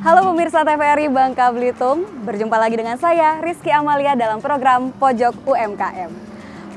Halo pemirsa TVRI Bangka Belitung, berjumpa lagi dengan saya Rizky Amalia dalam program Pojok UMKM.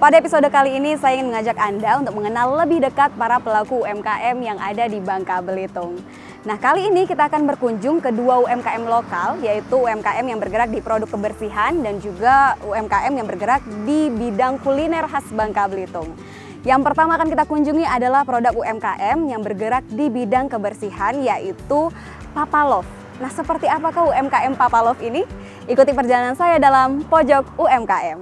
Pada episode kali ini saya ingin mengajak Anda untuk mengenal lebih dekat para pelaku UMKM yang ada di Bangka Belitung. Nah, kali ini kita akan berkunjung ke dua UMKM lokal, yaitu UMKM yang bergerak di produk kebersihan dan juga UMKM yang bergerak di bidang kuliner khas Bangka Belitung. Yang pertama akan kita kunjungi adalah produk UMKM yang bergerak di bidang kebersihan, yaitu Papalove. Nah, seperti apakah UMKM Papalove ini? Ikuti perjalanan saya dalam Pojok UMKM.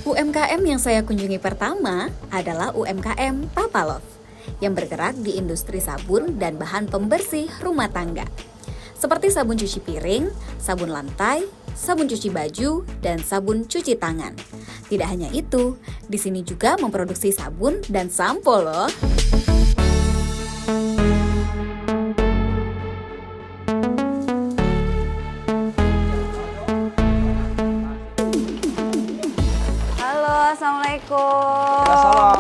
UMKM yang saya kunjungi pertama adalah UMKM Papalove yang bergerak di industri sabun dan bahan pembersih rumah tangga. Seperti sabun cuci piring, sabun lantai, sabun cuci baju, dan sabun cuci tangan. Tidak hanya itu, di sini juga memproduksi sabun dan sampo loh. Halo, Assalamualaikum. Salam.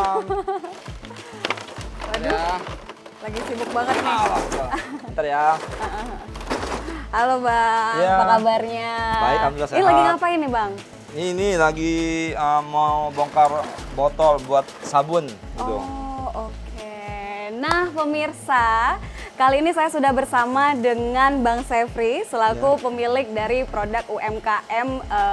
Waduh, lagi sibuk banget nih. Bentar ya. Halo Bang, Ya. apa kabarnya? Baik, alhamdulillah Ini sehat. lagi ngapain nih Bang? Ini lagi mau bongkar botol buat sabun gitu. Oh, oke. Nah pemirsa, kali ini saya sudah bersama dengan Bang Sefri selaku pemilik dari produk UMKM,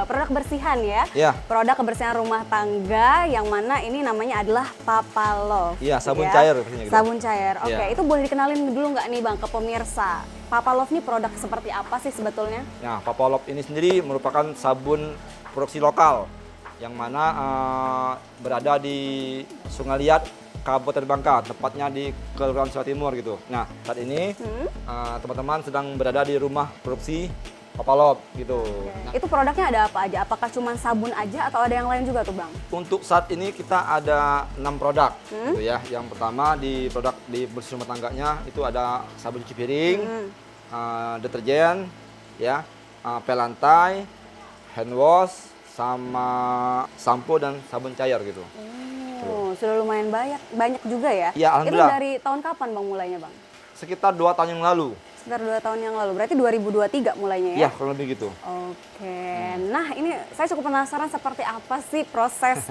produk kebersihan ya. Iya. Produk kebersihan rumah tangga yang mana ini namanya adalah Papalove. Iya, sabun ya. cair pastinya gitu. Sabun cair, oke. Iya. Itu boleh dikenalin dulu nggak nih Bang ke pemirsa? Papalove ini produk seperti apa sih sebetulnya? Nah, Papalove ini sendiri merupakan sabun produksi lokal yang mana berada di Sungai Liat, Kabupaten Bangka, tepatnya di Kelurahan Sua Timur gitu. Nah, saat ini teman-teman sedang berada di rumah produksi Papalove gitu. Nah, Itu produknya ada apa aja? Apakah cuma sabun aja atau ada yang lain juga tuh Bang? untuk saat ini kita ada 6 produk gitu ya. Yang pertama di produk di bersih rumah tangganya itu ada sabun cuci piring, deterjen, ya, pel lantai, hand wash, sama sampo dan sabun cair gitu. Oh, sudah lumayan banyak juga ya? Iya, Itu alhamdulillah. dari tahun kapan Bang mulainya Bang? Sekitar 2 tahun yang lalu. Sekitar 2 tahun yang lalu, berarti 2023 mulainya ya? Ya, kurang lebih gitu. Oke, nah ini saya cukup penasaran seperti apa sih proses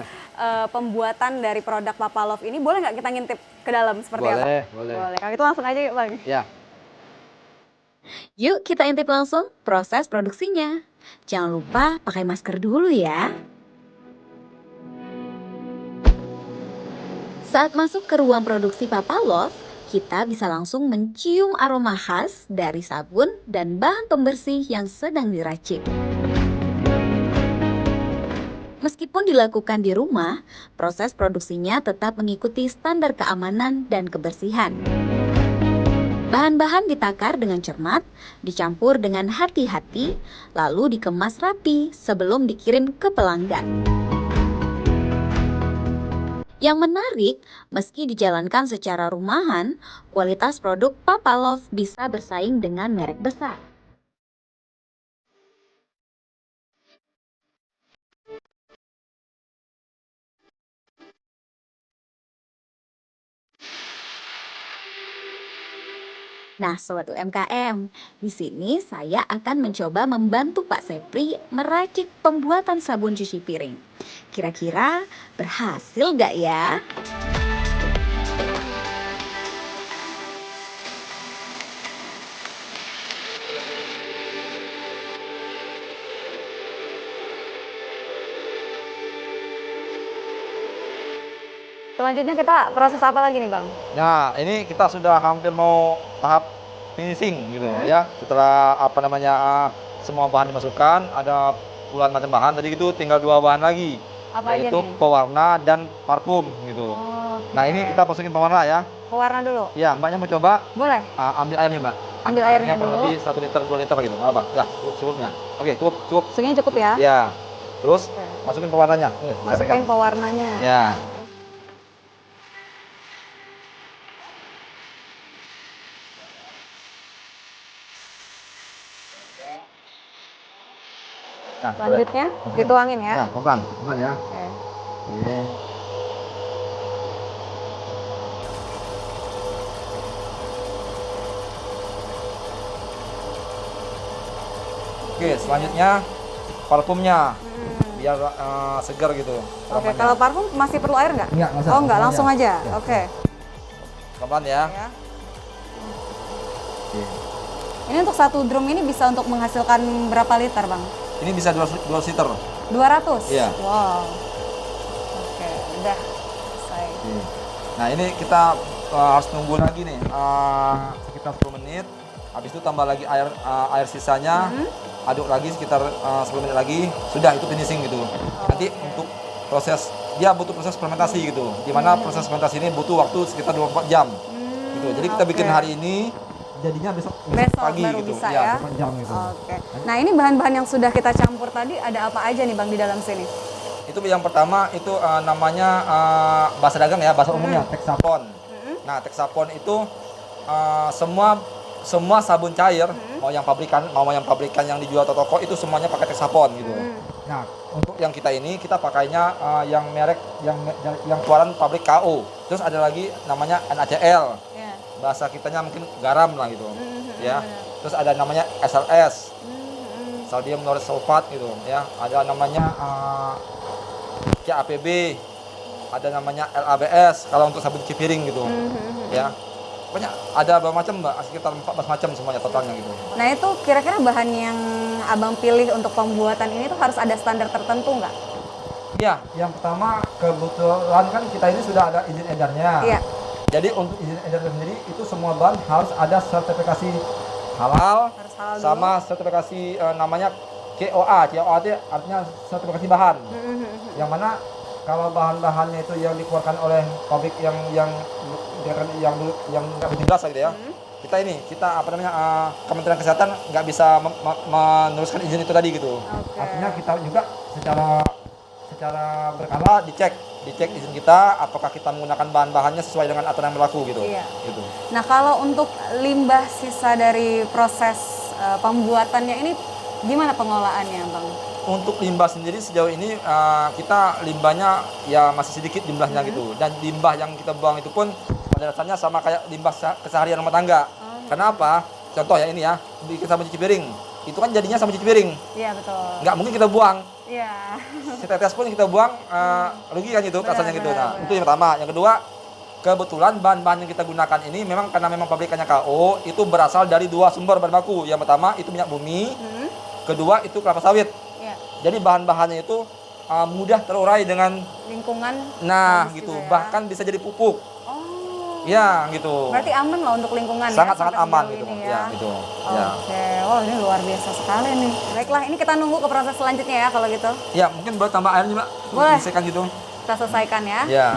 pembuatan dari produk Papalove ini. Boleh nggak kita ngintip ke dalam seperti apa? Boleh. Boleh, kalau itu langsung aja yuk Bang. Ya. Yuk kita intip langsung proses produksinya. Jangan lupa pakai masker dulu ya. Saat masuk ke ruang produksi Papalove, kita bisa langsung mencium aroma khas dari sabun dan bahan pembersih yang sedang diracik. Meskipun dilakukan di rumah, proses produksinya tetap mengikuti standar keamanan dan kebersihan. Bahan-bahan ditakar dengan cermat, dicampur dengan hati-hati, lalu dikemas rapi sebelum dikirim ke pelanggan. Yang menarik, meski dijalankan secara rumahan, kualitas produk Papalove bisa bersaing dengan merek besar. Nah, Sobat UMKM, di sini saya akan mencoba membantu Pak Sepri meracik pembuatan sabun cuci piring. Kira-kira berhasil nggak ya? Selanjutnya kita proses apa lagi nih Bang? Nah, ini kita sudah hampir mau tahap finishing gitu ya. Setelah semua bahan dimasukkan, ada puluhan macam bahan. Tadi itu tinggal 2 bahan lagi. Apa aja yaitu nih? pewarna dan parfum gitu. Oh, Nah, ini kita masukin pewarna ya. pewarna dulu. Ya, Mbaknya mau coba Boleh? ambil airnya, Mbak. Ambil airnya kurang dulu. lebih 1 liter 2 liter gitu. Apa? Ya, cukupnya. Oke, cukup. Segini cukup ya? Ya. Terus Oke. masukin pewarnanya. Saya Masukin pegang. pewarnanya. Ya. Nah, Selanjutnya dituangin ya? Ya, pelan ya. Oke. Oke. Oke, selanjutnya parfumnya biar segar gitu. Oke, aromanya. kalau parfum masih perlu air nggak? Enggak, Oh nggak, langsung aja. Ya. Oke. Pelan ya. Ya. Oke. Ini untuk satu drum ini bisa untuk menghasilkan berapa liter, Bang? Ini bisa 200 liter. 200? Iya. Wow. Oke, udah selesai. Oke. Nah ini kita harus tunggu lagi nih sekitar 10 menit. Habis itu tambah lagi air sisanya, aduk lagi sekitar 10 menit lagi. Sudah itu finishing gitu. Nanti untuk proses dia butuh proses fermentasi gitu. Dimana proses fermentasi ini butuh waktu sekitar 24 jam. Gitu. Jadi kita bikin hari ini, jadinya besok pagi baru gitu. bisa ya? 24 jam gitu. Oke. Nah ini bahan-bahan yang sudah kita campur tadi ada apa aja nih Bang di dalam sini? Itu yang pertama itu namanya bahasa dagang ya, bahasa umumnya Texapon. Nah, Texapon itu semua sabun cair, mau yang pabrikan yang dijual atau toko itu semuanya pakai Texapon gitu. Nah, untuk yang kita ini kita pakainya yang merek yang keluaran pabrik KO. Terus ada lagi namanya NaCl. Ya. Bahasa kitanya mungkin garam lah gitu. Ya. Terus ada namanya SLS. Sodium lauryl sulfat gitu ya. Ada namanya CAPB, ada namanya LABS kalau untuk sabun cuci piring gitu. Ya. Pokoknya ada berapa macam Mbak, sekitar 14 macam semuanya totalnya gitu. Nah itu kira-kira bahan yang Abang pilih untuk pembuatan ini tuh harus ada standar tertentu nggak? Iya, yang pertama kebetulan kan kita ini sudah ada izin edarnya. Iya. Jadi untuk izin edar sendiri itu semua bahan harus ada sertifikasi halal, Harus halal dulu. sama sertifikasi namanya COA. COA itu artinya sertifikasi bahan. Yang mana kalau bahan-bahannya itu yang dikeluarkan oleh pabrik yang nggak begitu jelas gitu ya. Kita apa namanya Kementerian Kesehatan nggak bisa meneruskan izin itu tadi gitu. Oke. Artinya kita juga secara berkala dicek izin kita apakah kita menggunakan bahan-bahannya sesuai dengan aturan yang berlaku gitu. Iya. Gitu. Nah kalau untuk limbah sisa dari proses pembuatannya ini gimana pengolahannya Bang? Untuk limbah sendiri sejauh ini kita limbahnya ya masih sedikit jumlahnya gitu, dan limbah yang kita buang itu pun pada dasarnya sama kayak limbah keseharian rumah tangga. Kenapa? Contoh ya ini ya, bikin sabun cuci piring, itu kan jadinya sabun cuci piring, Iya betul. nggak mungkin kita buang. Iya. Setetes pun kita buang, rugi kan itu kasarnya gitu. Nah benar. itu yang pertama. Yang kedua, kebetulan bahan-bahan yang kita gunakan ini memang karena memang pabrikannya KO itu berasal dari dua sumber bahan baku. Yang pertama itu minyak bumi, kedua itu kelapa sawit. Iya. Jadi bahan-bahannya itu mudah terurai dengan Lingkungan. nah bagus gitu, juga ya. bahkan bisa jadi pupuk. Oh. Ya gitu. Berarti aman lah untuk lingkungan Sangat-sangat ya, sampai aman sejauh gitu. ini Ya gitu. Ya. Oke, wah ini luar biasa sekali nih. Baiklah, ini kita nunggu ke proses selanjutnya ya kalau gitu. Ya, mungkin buat tambah air juga. Boleh. Bisa kan gitu. Kita selesaikan ya. Ya.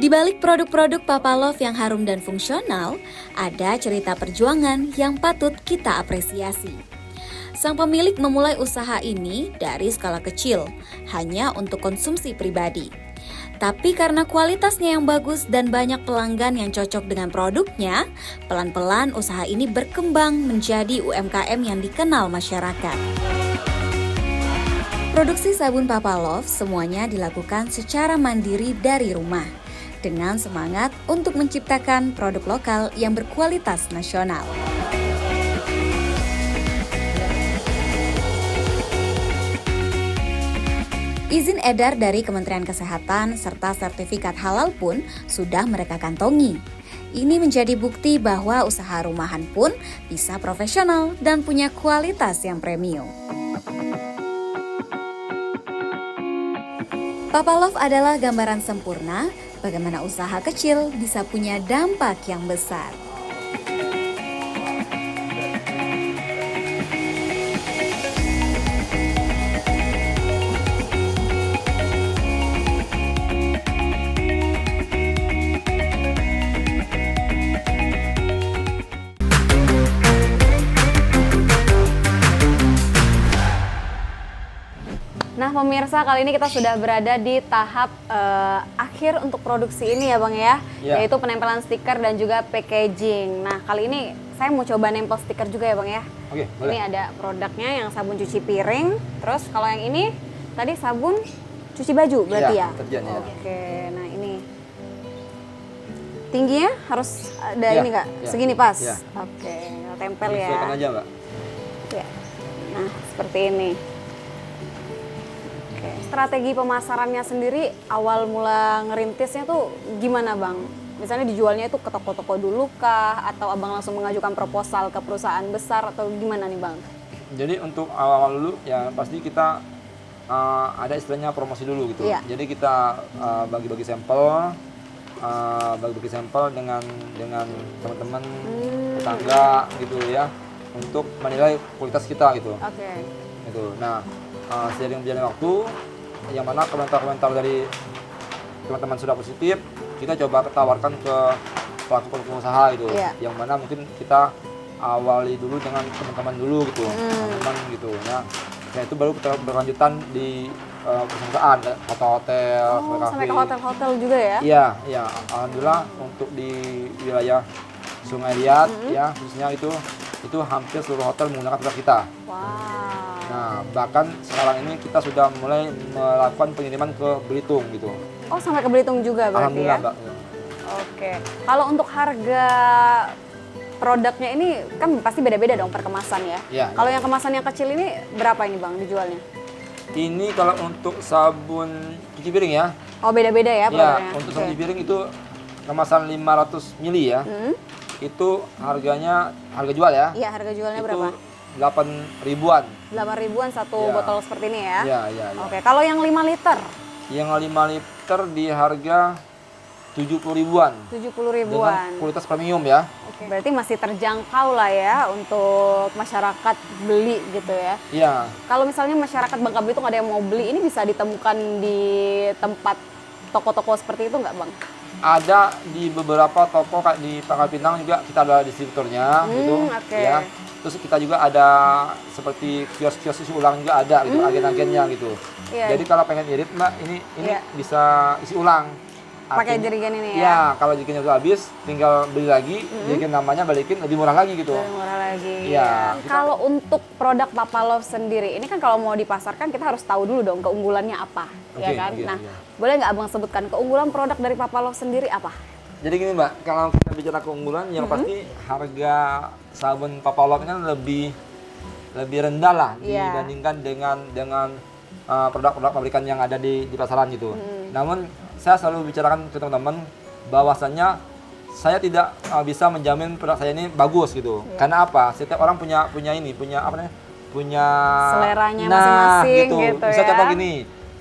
Di balik produk-produk Papa Love yang harum dan fungsional, ada cerita perjuangan yang patut kita apresiasi. Sang pemilik memulai usaha ini dari skala kecil, hanya untuk konsumsi pribadi. Tapi karena kualitasnya yang bagus dan banyak pelanggan yang cocok dengan produknya, pelan-pelan usaha ini berkembang menjadi UMKM yang dikenal masyarakat. Produksi sabun Papa Love semuanya dilakukan secara mandiri dari rumah, dengan semangat untuk menciptakan produk lokal yang berkualitas nasional. Izin edar dari Kementerian Kesehatan serta sertifikat halal pun sudah mereka kantongi. Ini menjadi bukti bahwa usaha rumahan pun bisa profesional dan punya kualitas yang premium. Papa Love adalah gambaran sempurna bagaimana usaha kecil bisa punya dampak yang besar. Nah Nah pemirsa, kali ini kita sudah berada di tahap akhir untuk produksi ini ya Bang ya, Iya. yaitu penempelan stiker dan juga packaging. Nah kali ini saya mau coba nempel stiker juga ya Bang ya. Oke, Ini boleh. ada produknya yang sabun cuci piring, terus kalau yang ini tadi sabun cuci baju berarti Iya, ya? deterjen, ya. Oke, nah ini tingginya harus ada Iya, ini nggak? iya. Segini pas? Iya. Oke, kita tempel ya. Sesuaikan aja Mbak. Ya. Nah, seperti ini. Oke, strategi pemasarannya sendiri awal mula ngerintisnya tuh gimana Bang? Misalnya dijualnya itu ke toko-toko dulu kah? Atau Abang langsung mengajukan proposal ke perusahaan besar atau gimana nih Bang? Jadi untuk awal-awal dulu ya pasti kita ada istilahnya promosi dulu gitu. Iya. Jadi kita bagi-bagi sampel, dengan teman-teman, tetangga gitu ya, untuk menilai kualitas kita gitu. Oke. Gitu. Nah, seiring berjalannya waktu, yang mana komentar-komentar dari teman-teman sudah positif, kita coba tawarkan ke pelaku pengusaha gitu. Iya. Yang mana mungkin kita awali dulu dengan teman-teman dulu gitu, teman-teman gitu. Nah, setelah itu baru kita berlanjutan di perusahaan, kayak hotel-hotel, Oh, kafe. sampai ke hotel-hotel juga ya? Iya, iya. Alhamdulillah untuk di wilayah Sungai Liat ya khususnya itu hampir seluruh hotel menggunakan produk kita. Wow. Nah, bahkan sekarang ini kita sudah mulai melakukan pengiriman ke Belitung gitu. Oh, sampai ke Belitung juga berarti Alhamdulillah, ya? Mbak. Oke. Kalau untuk harga produknya ini kan pasti beda-beda dong per kemasan ya? Iya, Kalau iya. yang kemasan yang kecil ini berapa ini Bang dijualnya? Ini kalau untuk sabun cuci piring ya. Oh, beda-beda ya Ya, produknya? untuk Oke. sabun cuci piring itu kemasan 500 mili ya. Hmm? Itu harga jual ya. Iya, harga jualnya Itu berapa? 8 ribuan. 8 ribuan satu Iya. botol seperti ini ya? Iya, iya, iya. Oke, kalau yang 5 liter? Yang 5 liter di harga 70 ribuan. 70 Dengan ribuan. kualitas premium ya. Oke. Berarti masih terjangkau lah ya untuk masyarakat beli gitu ya. Iya. Kalau misalnya masyarakat Bangka Belitung ada yang mau beli, ini bisa ditemukan di tempat toko-toko seperti itu nggak Bang? Ada di beberapa toko kayak di Pangkal Pinang juga kita ada distributornya gitu oke. ya. Terus kita juga ada seperti kios-kios isi ulang juga ada gitu, agen-agennya gitu. Iya. Jadi kalau pengen irit Mbak, ini Iya. bisa isi ulang. Pakai Artinya- jerigen ini Iya, ya? kalau jerigennya udah habis, tinggal beli lagi, jerigen namanya balikin lebih murah lagi gitu. Lebih murah lagi. Iya. Kalau untuk produk Papalov sendiri, ini kan kalau mau dipasarkan kita harus tahu dulu dong keunggulannya apa, ya Oke, kan? oke, Nah, iya. boleh nggak Abang sebutkan keunggulan produk dari Papalov sendiri apa? Jadi gini Mbak, kalau kita bicara keunggulan, yang pasti harga sabun Papalov ini kan lebih rendah lah Iya. dibandingkan dengan produk-produk pabrikan yang ada di pasaran gitu. Namun saya selalu bicarakan ke teman-teman bahwasannya saya tidak bisa menjamin produk saya ini bagus gitu. Iya. Karena apa? Setiap orang punya apa namanya? Punya Seleranya masing-masing gitu Bisa ya. contoh gini,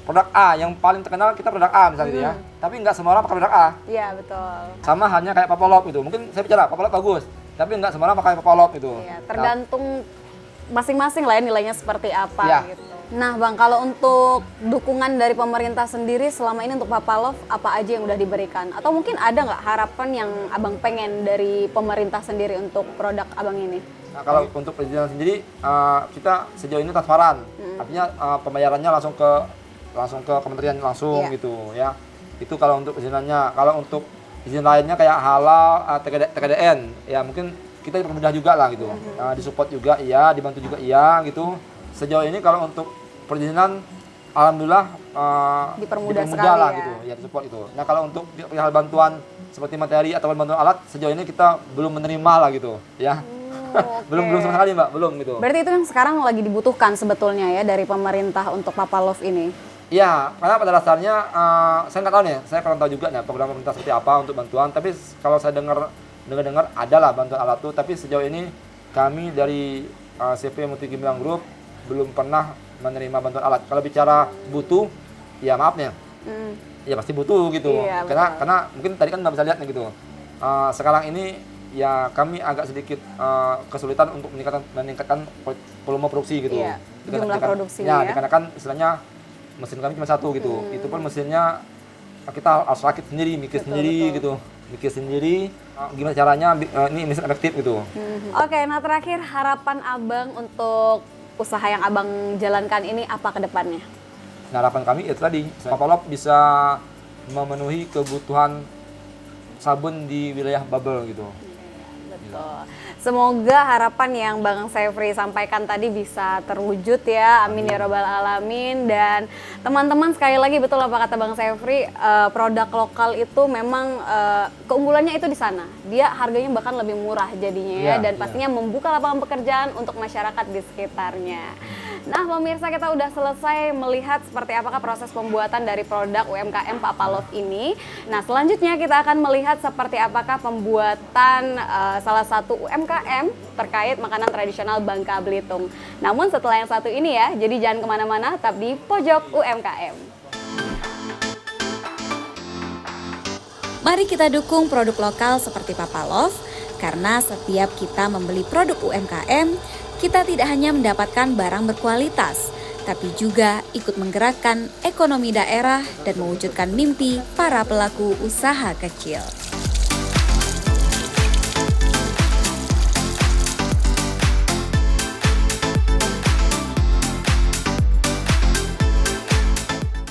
produk A yang paling terkenal kita produk A misalnya gitu ya. Tapi nggak semua orang pakai produk A. Iya, betul. Sama halnya kayak Papalov itu. Mungkin saya bicara Papalov bagus, tapi nggak semua orang pakai Papalov itu. Iya, tergantung masing-masing lah ya nilainya seperti apa Iya. gitu. Nah Bang, kalau untuk dukungan dari pemerintah sendiri selama ini untuk Papalov apa aja yang udah diberikan? Atau mungkin ada nggak harapan yang Abang pengen dari pemerintah sendiri untuk produk Abang ini? Nah, kalau untuk perizinan sendiri kita sejauh ini transparan. Artinya pembayarannya langsung ke kementerian langsung Iya. gitu ya. Itu kalau untuk perizinannya. Kalau untuk izin lainnya kayak halal, TKDN ya mungkin kita dipermudah juga lah gitu. Disupport juga iya, dibantu juga iya gitu. Sejauh ini kalau untuk perizinan alhamdulillah Dipermudah sekali lah ya. gitu, ya disupport itu. Nah, kalau untuk hal bantuan seperti materi atau bantuan alat sejauh ini kita belum menerima lah gitu ya. Oke. belum sama sekali Mbak, belum gitu. Berarti itu yang sekarang lagi dibutuhkan sebetulnya ya dari pemerintah untuk Papalov ini? Iya, karena pada dasarnya saya nggak tahu nih, saya kurang tahu juga nih program pemerintah seperti apa untuk bantuan. Tapi kalau saya dengar ada lah bantuan alat tuh. Tapi sejauh ini kami dari CP Multi Gemilang Group belum pernah menerima bantuan alat. Kalau bicara butuh, ya maaf nih, ya pasti butuh gitu. Iya, Karena mungkin tadi kan nggak bisa lihat nih gitu. Sekarang ini ya kami agak sedikit kesulitan untuk meningkatkan volume produksi gitu. Iya, jumlah produksinya ya. Dikarenakan istilahnya mesin kami cuma satu gitu. Itu pun mesinnya kita harus rakit sendiri, mikir sendiri gitu. Mikir sendiri gimana caranya ini mesin efektif gitu. Oke, nah terakhir harapan Abang untuk usaha yang Abang jalankan ini apa ke depannya? Nah, harapan kami itu tadi, Papalov bisa memenuhi kebutuhan sabun di wilayah Babel gitu. Betul. Semoga harapan yang Bang Sefri sampaikan tadi bisa terwujud ya, amin ya robbal alamin. Dan teman-teman, sekali lagi betul apa kata Bang Sefri, produk lokal itu memang keunggulannya itu di sana. Dia harganya bahkan lebih murah jadinya ya, dan pastinya membuka lapangan pekerjaan untuk masyarakat di sekitarnya. Nah pemirsa, kita udah selesai melihat seperti apakah proses pembuatan dari produk UMKM Papalov ini. Nah selanjutnya kita akan melihat seperti apakah pembuatan salah satu UMKM terkait makanan tradisional Bangka Belitung. Namun setelah yang satu ini ya, jadi jangan kemana-mana, tetap di Pojok UMKM. Mari kita dukung produk lokal seperti Papalov, karena setiap kita membeli produk UMKM, kita tidak hanya mendapatkan barang berkualitas, tapi juga ikut menggerakkan ekonomi daerah dan mewujudkan mimpi para pelaku usaha kecil.